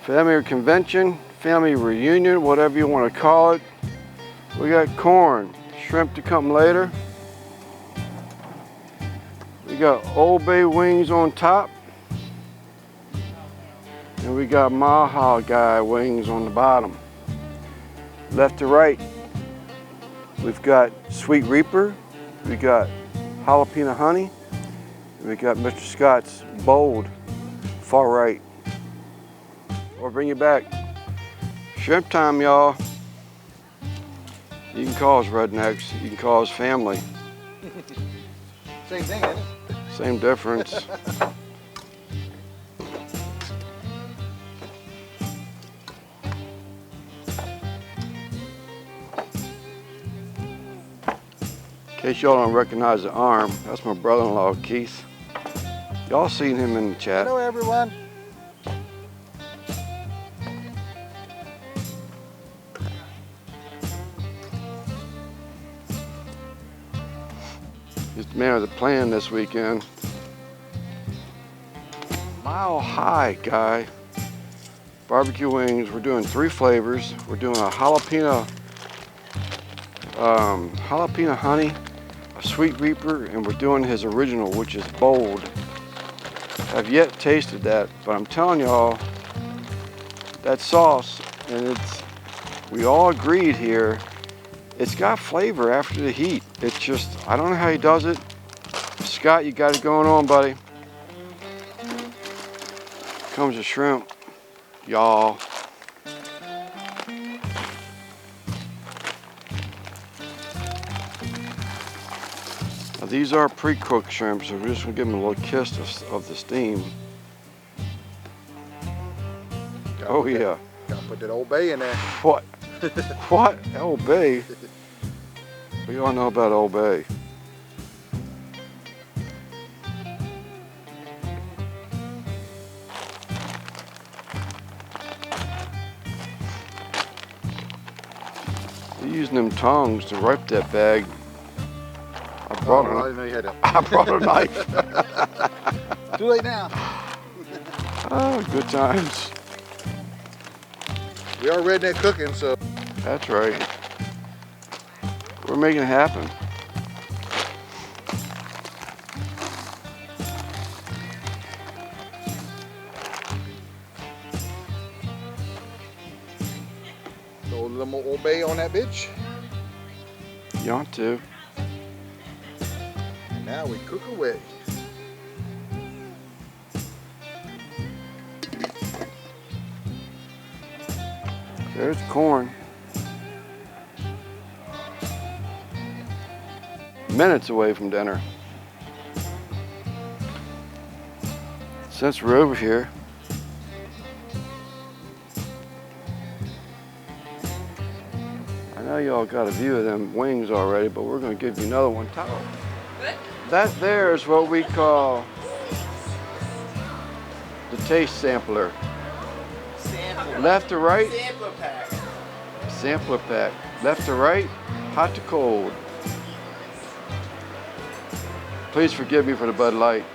family convention, family reunion, whatever you want to call it. We got corn, shrimp to come later. We got Old Bay wings on top. And we got Mile High Guy wings on the bottom. Left to right, we've got Sweet Reaper. We got Jalapeno Honey. We got Mr. Scott's Bold, far right. Or bring you back. Shrimp time, y'all. You can call us rednecks. You can call us family. Same thing, isn't it? Same difference. In case y'all don't recognize the arm, that's my brother-in-law, Keith. Y'all seen him in the chat. Hello, everyone. He's the man of the plan this weekend. Mile High Guy barbecue wings. We're doing 3 flavors. We're doing a jalapeno honey, a Sweet Reaper, and we're doing his original, which is Bold. I've yet tasted that, but I'm telling y'all, that sauce, and we all agreed here, it's got flavor after the heat. It's just, I don't know how he does it. Scott, you got it going on, buddy. Comes the shrimp, y'all. Now these are pre-cooked shrimp, so we're just gonna give them a little kiss of the steam. Oh yeah. Gotta put that Old Bay in there. What? What? Old Bay? We all know about Old Bay. You're using them tongs to ripe that bag. I brought I didn't know you had it. I brought a knife. Too late now. Oh, good times. We are redneck cooking, so. That's right. We're making it happen. Throw a little more Old Bay on that bitch. You want to. And now we cook away. There's corn. Minutes away from dinner. Since we're over here, I know y'all got a view of them wings already, but we're gonna give you another one. That there is what we call the taste sampler. Left to right. Sampler pack. Sampler pack. Left to right, hot to cold. Please forgive me for the Bud Light.